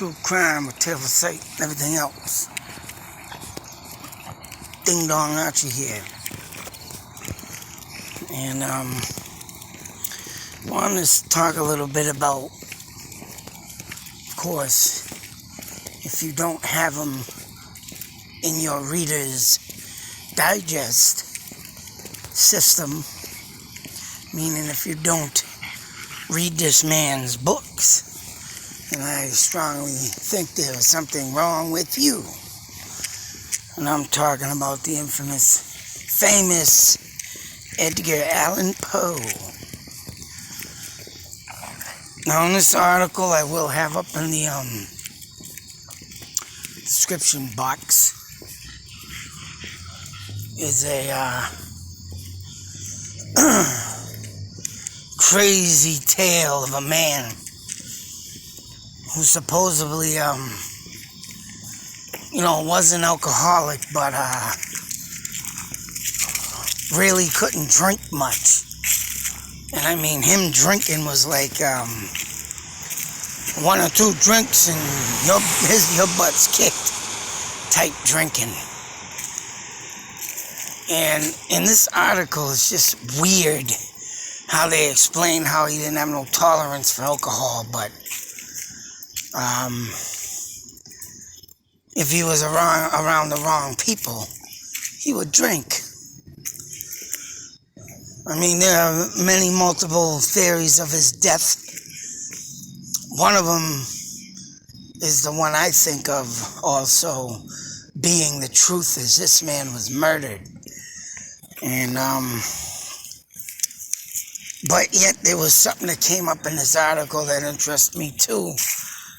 true crime with Tale for Sight and everything else. Ding Dong Archie here. And wanted to talk a little bit about, of course, if you don't have them in your Reader's Digest system, meaning if you don't read this man's books, and I strongly think there is something wrong with you. And I'm talking about the infamous, famous Edgar Allen Poe. Now in this article I will have up in the description box is a crazy tale of a man who supposedly was an alcoholic, but really couldn't drink much. And I mean, him drinking was like one or two drinks and your butt's kicked type drinking. And in this article, it's just weird how they explain how he didn't have no tolerance for alcohol, but if he was around the wrong people, he would drink. I mean, there are multiple theories of his death. One of them is the one I think of also being the truth, is this man was murdered. And, but yet there was something that came up in this article that interested me too.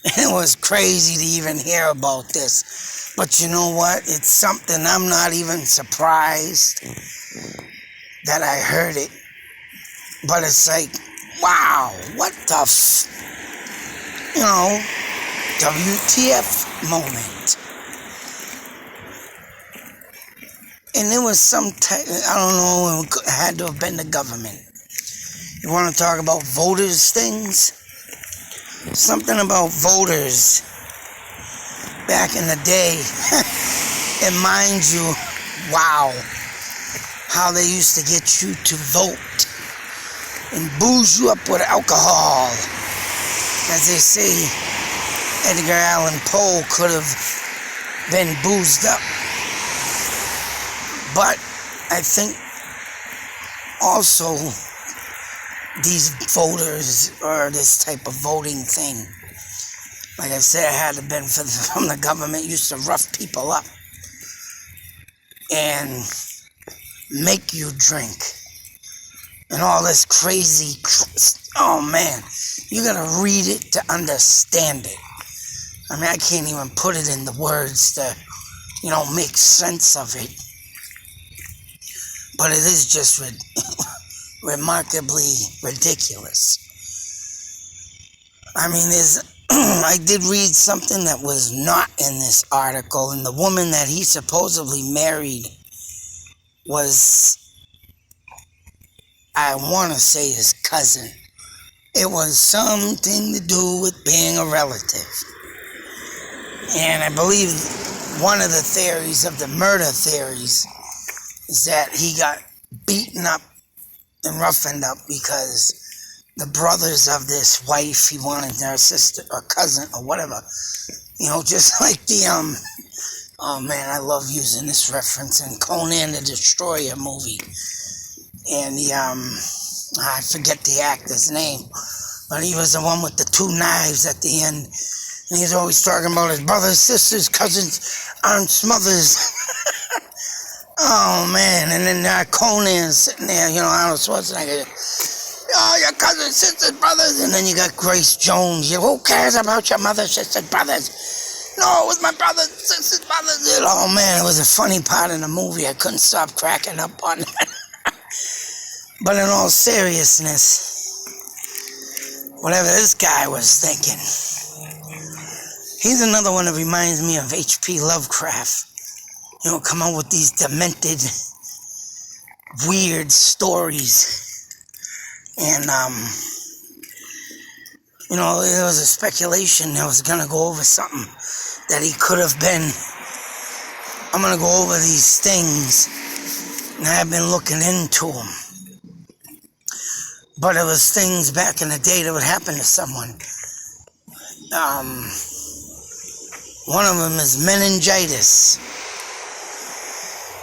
And it was crazy to even hear about this. But you know what? It's something I'm not even surprised that I heard it. But it's like, wow, what the WTF moment. And there was some type, I don't know, it had to have been the government. You want to talk about voters things? Something about voters back in the day. And mind you, wow, how they used to get you to vote and booze you up with alcohol. As they say, Edgar Allen Poe could have been boozed up. But I think also these voters, or this type of voting thing, like I said, it had to have been from the government, used to rough people up and make you drink and all this crazy, oh man, you gotta read it to understand it. I mean, I can't even put it in the words to, make sense of it. But it is just remarkably ridiculous. I mean, I did read something that was not in this article, and the woman that he supposedly married was, I want to say, his cousin. It was something to do with being a relative. And I believe one of the theories of the murder theories is that he got beaten up and roughened up because the brothers of this wife, he wanted their sister or cousin or whatever, just like the, oh man, I love using this reference in Conan the Destroyer movie. And the, I forget the actor's name, but he was the one with the two knives at the end. And he's always talking about his brothers, sisters, cousins, aunts, mothers. Oh man, and then Conan's sitting there, Arnold Schwarzenegger. Oh, your cousins, sisters, brothers. And then you got Grace Jones. Who cares about your mother, sisters, brothers? No, it was my brothers, sisters, brothers. Oh man, it was a funny part in the movie. I couldn't stop cracking up on it. But in all seriousness, whatever this guy was thinking, he's another one that reminds me of H.P. Lovecraft. Come out with these demented, weird stories. And There was a speculation that was going to go over something that he could have been. I'm going to go over these things, and I've been looking into them. But it was things back in the day that would happen to someone. One of them is meningitis.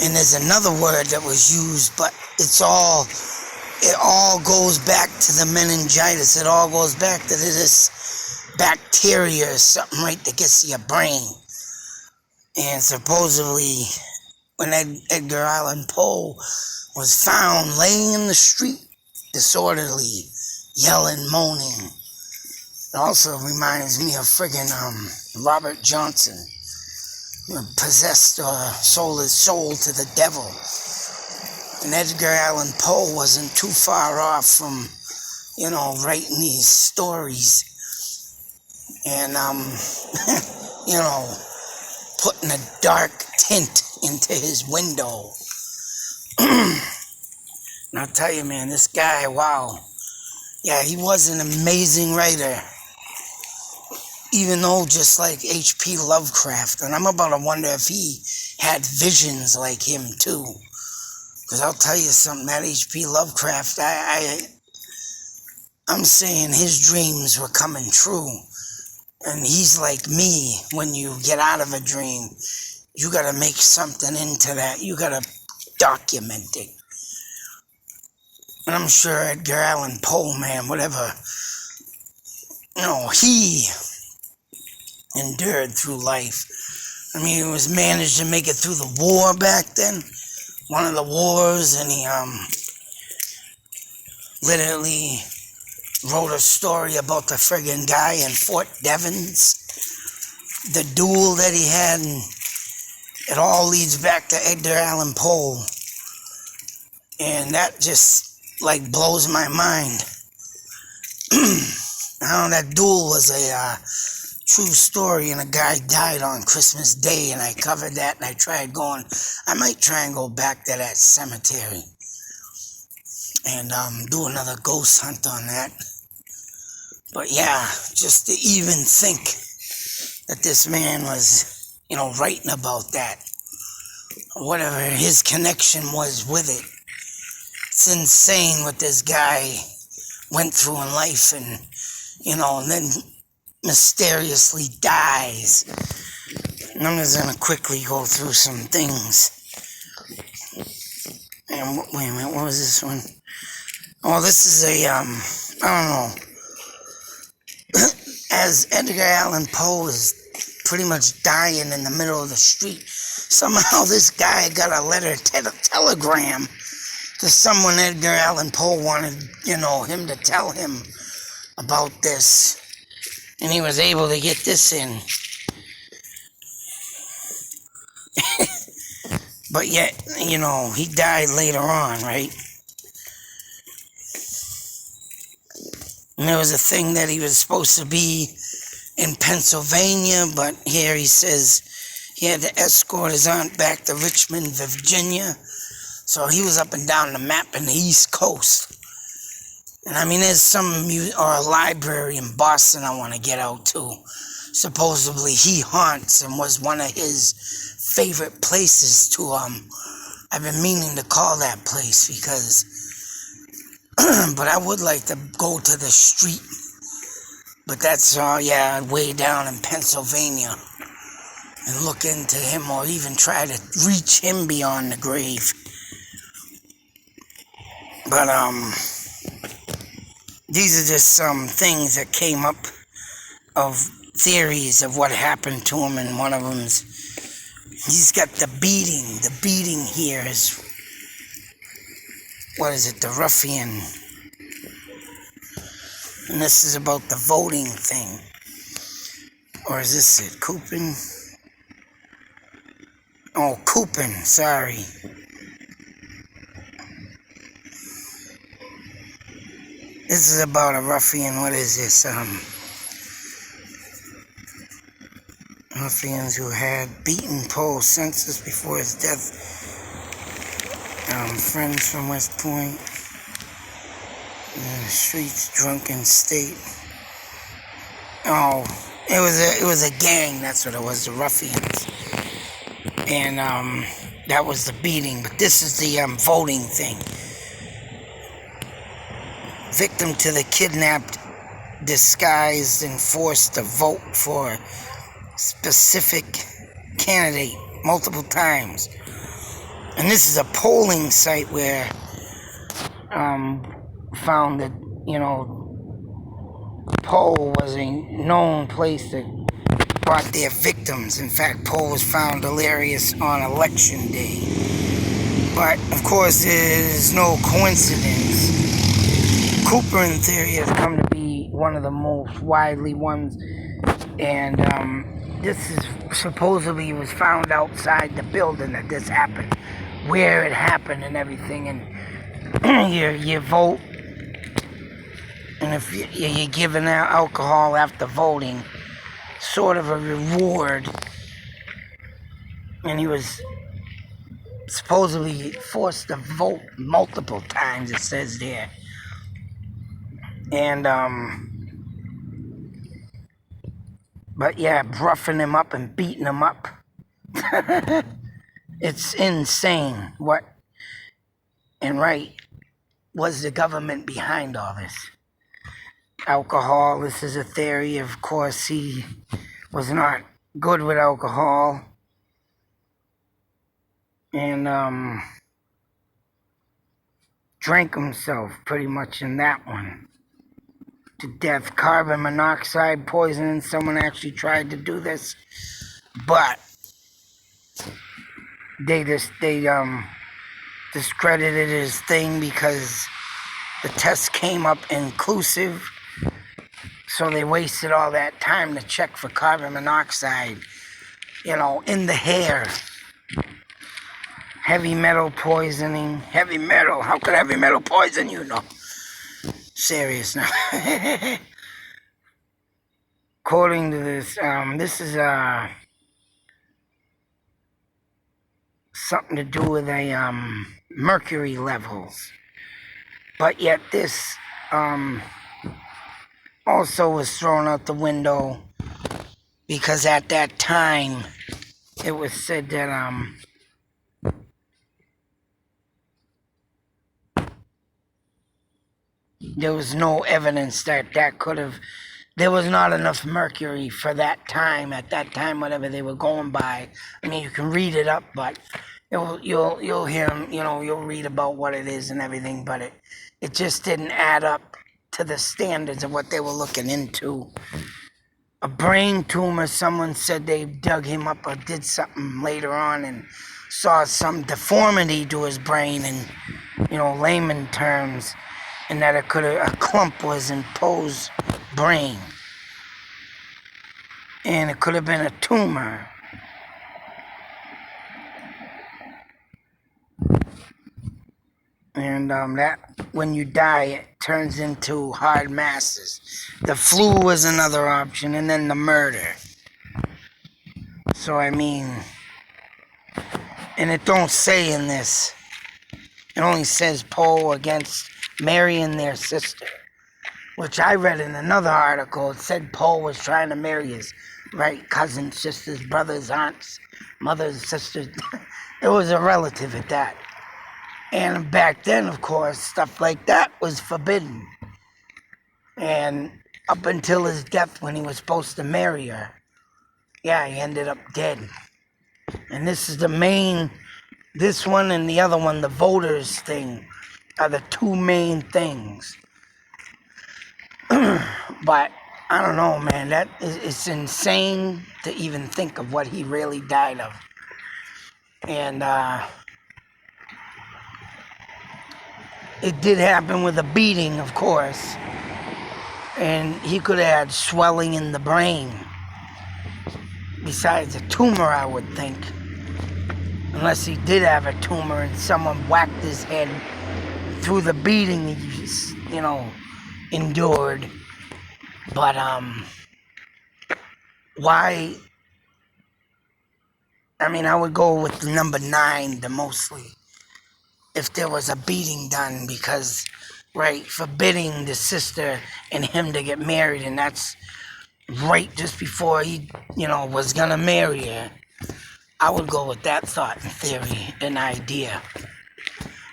And there's another word that was used, but it all goes back to the meningitis. It all goes back to this bacteria or something, right, that gets to your brain. And supposedly, when Edgar Allen Poe was found laying in the street, disorderly, yelling, moaning. It also reminds me of friggin' Robert Johnson, who possessed or sold his soul to the devil. And Edgar Allan Poe wasn't too far off from, writing these stories and, putting a dark tint into his window. And I'll tell you, man, this guy, wow. Yeah, he was an amazing writer. Even though just like H.P. Lovecraft. And I'm about to wonder if he had visions like him too. Because I'll tell you something, that H.P. Lovecraft, I'm saying his dreams were coming true. And he's like me. When you get out of a dream, you got to make something into that. You got to document it. And I'm sure Edgar Allan Poe, man, whatever, he endured through life. I mean, he was managed to make it through the war back then, one of the wars, and he literally wrote a story about the friggin' guy in Fort Devens, the duel that he had, and it all leads back to Edgar Allan Poe. And that just blows my mind. That duel was a true story, and a guy died on Christmas Day, and I covered that, and I might try and go back to that cemetery and do another ghost hunt on that. But yeah, just to even think that this man was, writing about that, whatever his connection was with it. It's insane what this guy went through in life, and and then mysteriously dies. And I'm just gonna quickly go through some things. And wait a minute, what was this one? Oh, this is a I don't know. As Edgar Allan Poe is pretty much dying in the middle of the street, somehow this guy got a telegram to someone Edgar Allan Poe wanted, him to tell him about this. And he was able to get this in. But yet, he died later on, right? And there was a thing that he was supposed to be in Pennsylvania, but here he says he had to escort his aunt back to Richmond, Virginia. So he was up and down the map in the East Coast. And I mean, there's a library in Boston I want to get out to. Supposedly he haunts and was one of his favorite places to, I've been meaning to call that place because, but I would like to go to the street. But that's, way down in Pennsylvania. And look into him or even try to reach him beyond the grave. But, these are just some things that came up of theories of what happened to him, and one of them's, he's got the beating. The beating here is, the ruffian. And this is about the voting thing. Or is this it? Coopin? Oh, Coopin, sorry. This is about a ruffian. What is this? Ruffians who had beaten Poe senseless before his death. Friends from West Point. In the streets, drunken state. Oh, it was a gang. That's what it was, the ruffians, and that was the beating. But this is the voting thing. Victim to the kidnapped, disguised, and forced to vote for a specific candidate multiple times. And this is a polling site where found that, Poe was a known place that brought their victims. In fact, Poe was found delirious on election day. But, of course, it is no coincidence. Coopering theory has come to be one of the most widely ones. And this is supposedly was found outside the building that this happened, where it happened and everything. And you vote. And if you're giving out alcohol after voting, sort of a reward. And he was supposedly forced to vote multiple times, it says there. And, but yeah, roughing him up and beating him up. It's insane. What and right was the government behind all this? Alcohol, this is a theory. Of course, he was not good with alcohol. And drank himself pretty much in that one to death. Carbon monoxide poisoning. Someone actually tried to do this, but they discredited his thing because the test came up inclusive. So they wasted all that time to check for carbon monoxide, in the hair. Heavy metal poisoning. Heavy metal. How could heavy metal poison you? No. Serious now. According to this, this is something to do with mercury levels. But yet this also was thrown out the window because at that time it was said that there was no evidence that could have. There was not enough mercury for that time. At that time, whatever they were going by. I mean, you can read it up, but you'll hear them. You'll read about what it is and everything, but it just didn't add up to the standards of what they were looking into. A brain tumor. Someone said they dug him up or did something later on and saw some deformity to his brain in layman terms. And that a clump was in Poe's brain. And it could have been a tumor. And that, when you die, it turns into hard masses. The flu was another option, and then the murder. So, I mean, and it don't say in this. It only says Poe against marrying their sister, which I read in another article. It said Poe was trying to marry his cousins, sisters, brothers, aunts, mothers, sisters. It was a relative at that. And back then, of course, stuff like that was forbidden. And up until his death, when he was supposed to marry her, he ended up dead. And this is this one and the other one, the voters thing, are the two main things. But I don't know, man. It's insane to even think of what he really died of. And it did happen with a beating, of course. And he could have had swelling in the brain. Besides a tumor, I would think. Unless he did have a tumor and someone whacked his head through the beating he endured. But why? I mean, I would go with number 9 the mostly. If there was a beating done, because forbidding the sister and him to get married, and that's right just before he, was gonna marry her. I would go with that thought and theory and idea.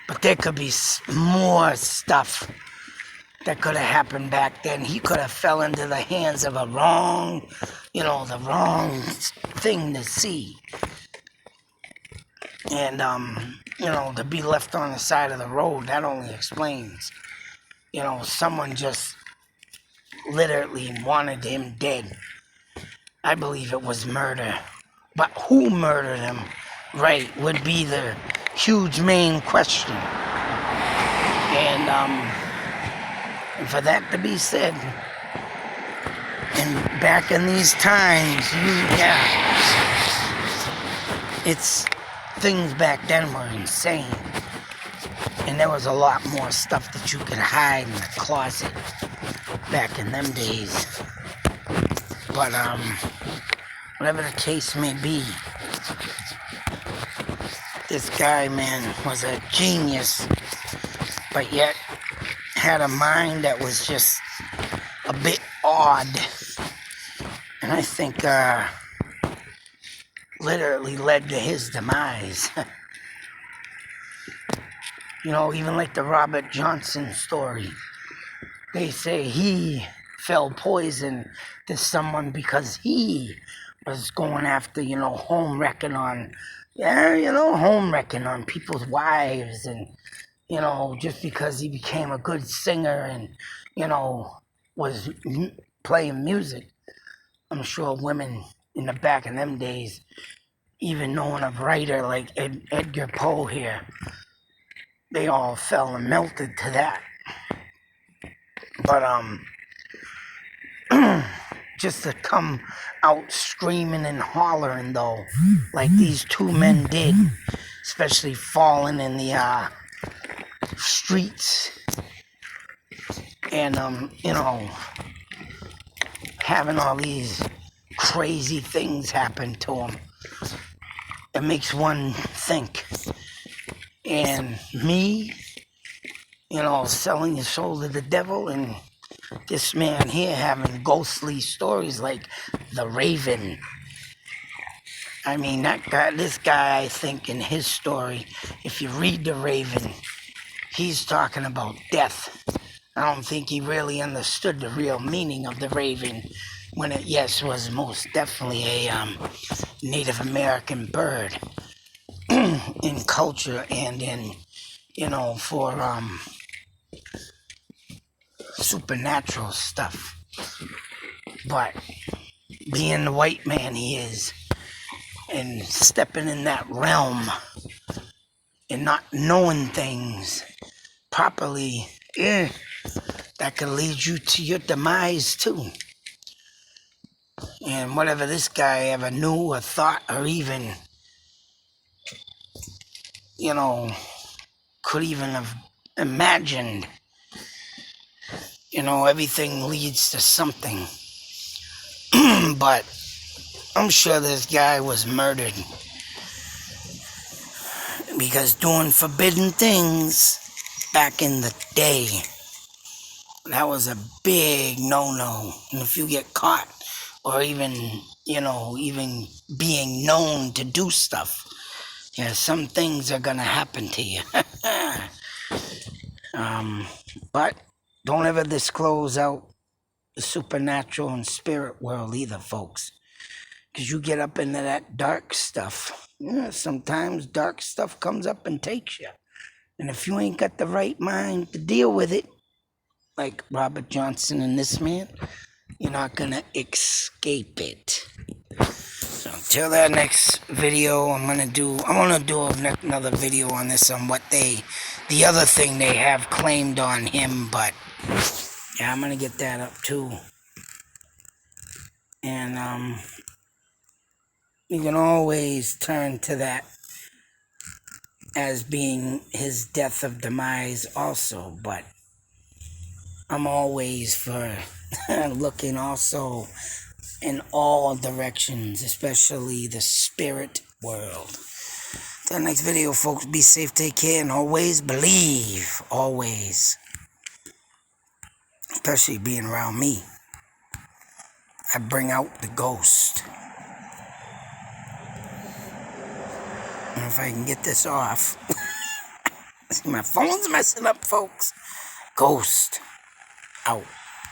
But there could be more stuff that could have happened back then. He could have fell into the hands of the wrong thing to see. And, to be left on the side of the road, that only explains, someone just literally wanted him dead. I believe it was murder. But who murdered him, right, would be the huge main question. And for that to be said, and back in these times, it's things back then were insane. And there was a lot more stuff that you could hide in the closet back in them days. But, whatever the case may be, this guy, man, was a genius, but yet had a mind that was just a bit odd. And I think, literally led to his demise. Even like the Robert Johnson story. They say he fell poison to someone because he was going after, home wrecking on people's wives, and, just because he became a good singer and, was playing music. I'm sure women in the back in them days, even knowing a writer like Edgar Poe here, they all fell and melted to that. But, just to come out screaming and hollering, though, like these two men did, especially falling in the streets and, having all these crazy things happen to them, it makes one think. And me, selling your soul to the devil, and this man here having ghostly stories like the Raven. I mean, this guy, I think in his story, if you read the Raven, he's talking about death. I don't think he really understood the real meaning of the Raven, when it, yes, was most definitely a Native American bird in culture and in, for supernatural stuff. But being the white man he is, and stepping in that realm and not knowing things properly, that could lead you to your demise too. And whatever this guy ever knew or thought or even, could even have imagined, everything leads to something. But I'm sure this guy was murdered because doing forbidden things back in the day, that was a big no-no. And if you get caught, or even, even being known to do stuff, some things are gonna happen to you. But don't ever disclose out the supernatural and spirit world either, folks. Because you get up into that dark stuff. Sometimes dark stuff comes up and takes you. And if you ain't got the right mind to deal with it, like Robert Johnson and this man, you're not gonna escape it. So until that next video, I'm gonna do another video on this, on what the other thing they have claimed on him. But yeah, I'm gonna get that up too. And you can always turn to that as being his death of demise also, but I'm always for looking also in all directions, especially the spirit world. Till the next video, folks, be safe, take care, and always believe, always, especially being around me. I bring out the ghost. And if I can get this off. See, my phone's messing up, folks. Ghost out.